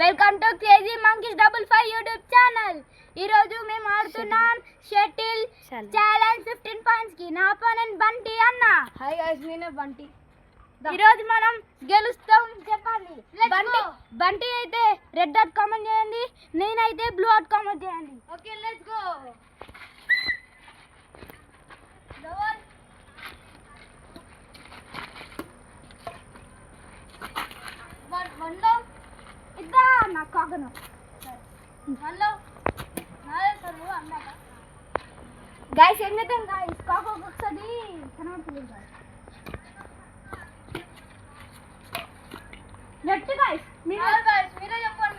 Welcome to crazy monkeys 55 YouTube channel. ఈ రోజు మేము ఆడుతున్నాం షటిల్ ఛాలెంజ్ 15 పాయింట్స్ కి. నా అపోనెంట్ బంటి అన్న. హాయ్ గైస్, నేనే బంటి. ఈ రోజు మనం గెలుస్తాం చెప్పండి. బంటి అయితే రెడ్ డాట్ కామెంట్ చేయండి, నేనైతే బ్లూ డాట్ కామెంట్ చేయండి. Okay, let's go. వన్లో ఇద్దా నాకు కాగను వన్లో నాదే సార్ అన్నాక గైస్ ఏం చేద్దాం గైస్, కాకు ఒకసారి కనబడుతుంది నెట్ గైస్. మీరే చెప్పండి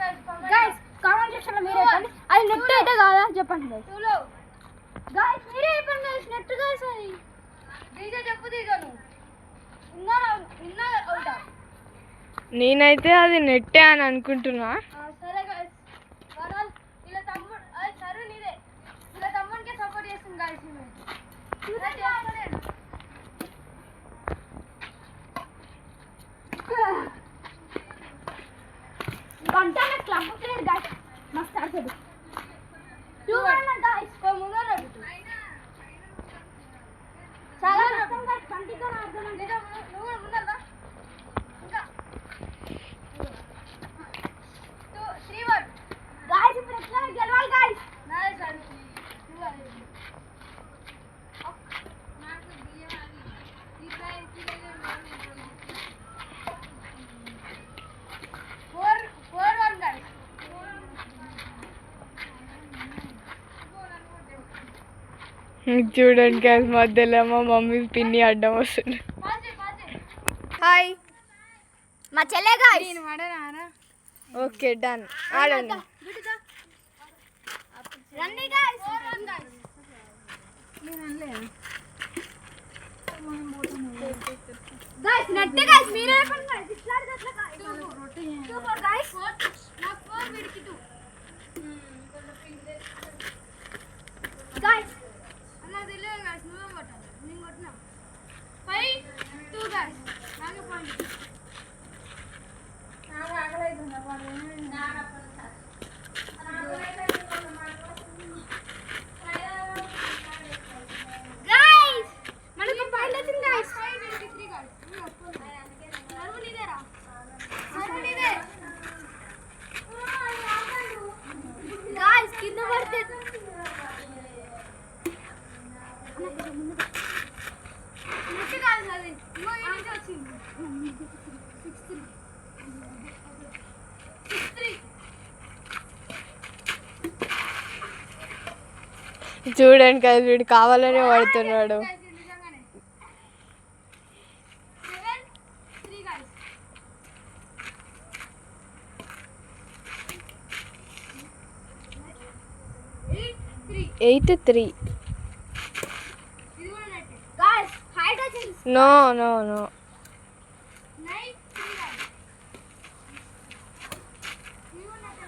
గైస్, కామెంట్ సెక్షన్లో మీరే చెప్పండి అది నెట్ అయితే కాదా చెప్పండి గైస్. గైస్ మీరే చెప్పండి గైస్, నెట్ గైస్ అది డీజే చెప్పు తీసాను. ఇన్నా అవుతా. నేనైతే అది నెట్టే అని అనుకుంటున్నా. సరే గైస్, వరాల్ ఇలా తమ్ముడు సరే నీదే ఇలా తమ్ముడికే సపోర్ట్ చేస్తుంది గైస్. గంట క్లబ్ ప్లేయర్ గైస్ మస్త్ ఆడుతుంది. 2-1 గైస్ ముందు చాలా కష్టం గైస్, కంటితో ఆడుతున్నాం. నువ్వు ముందరా ఇంకా 3-1 గైస్ ఇప్పుడు ఎట్లా గెలవాలి గైస్. నాదే సార్. చూడండి గైస్, మధ్యలో మా మమ్మీ పిన్ని అడ్డం వస్తుంది. హాయ్, మా చెల్లె గైస్. ఓకే డన్, ఆడండి. రండి గైస్. గైస్ నెట్ గైస్ మీరే చెప్పండి గైస్. ఇట్లా అట్లా గైస్ 2-4 గైస్. నాకు 4 విడికి 2 గైస్ అలా తెలియదు గైస్. నువ్వే కొట్టాలి, నేను కొట్టినా. 5-2 గైస్. నాకే పాయింట్. నాకు ఆకలైతుందా పాయింట్. గైస్ మనకు పాయింట్ వచ్చింది గైస్. 5-3 గైస్. సర్వ్ నీదేరా, సర్వ్ నీదే. గైస్ కింద పడితే నెట్ కాదు అది. ఇగో ఈ నుంచి వచ్చింది. 6-3. చూడండి గైస్, వీడు కావాలనే పడుతున్నాడు. గైస్ ఇది నిజంగానే 7-3 గైస్. 8-3. 8-3. ఇది కూడా నెట్. గైస్ హైట్ వచ్చింది. No no no. 9-3 గైస్. ఇది కూడా నెట్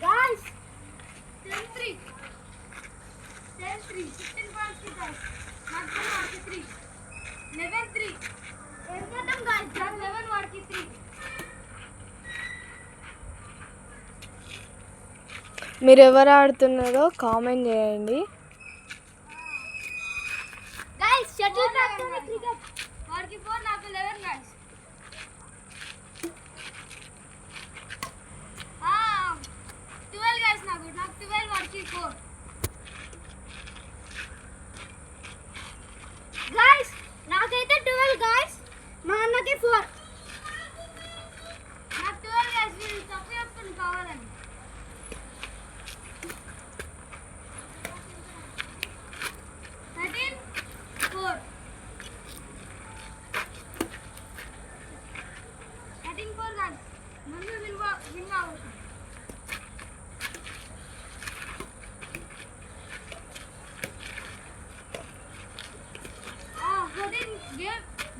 గైస్ 10-3. 10-3. 15 పాయింట్స్ కి గైస్. నాకు 3. 11-3. ఏం చేద్దాం గైస్. 11 వాడికి 3. మీరు ఎవరు ఆడుతున్నారో కామెంట్ చేయండి. Guys shuttle practice cricket. వాడికి 4, నాకు 11 గైస్. 12 గైస్. నాకు 12 వాడికి 4. గైస్ నాకైతే 12 గైస్, మా అన్నకి 4. నాకు 12 గైస్. వీళ్ళు తప్పు చెప్తుంది కావాలని. 13-4. 13-4 గైస్. ముందు విన్ అవ్వచ్చు.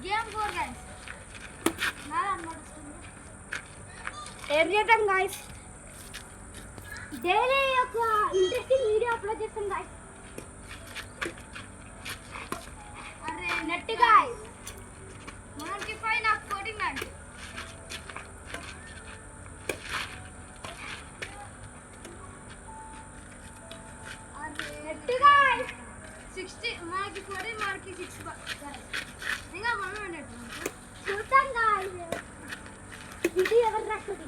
Game 4 guys. నాది అన్నమాట. ఏం చేద్దాం గైస్, డైలీ ఒక ఇంట్రెస్టింగ్ వీడియో అప్లోడ్ చేస్తాం గైస్. అరే నెట్ గైస్. మనకి 5, నాకు 14 గైస్. 6 ఇంకా మనం చూద్దాం guys. ఇది ఎవరు రాకపోతే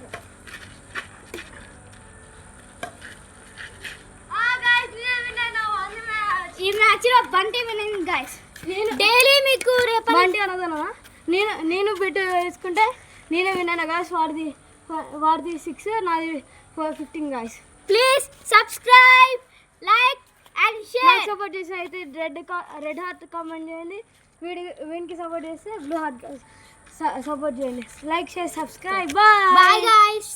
ఈ మ్యాచ్ లో బంటి వినింగ్ గైస్. నేను డైలీ మీకు రేపు బంటి అనదనా నేను బిట్ వేసుకుంటే నేనే విన్నాను గాయస్. వాడిది 6 నాది 15 guys. Please subscribe like and share. Support చేసి అయితే రెడ్ హార్ట్ కామెంట్ చేయండి. వీనికి సపోర్ట్ చేస్తే బ్లూ హార్ట్ సపోర్ట్ చేయండి. Like share subscribe. Bye guys.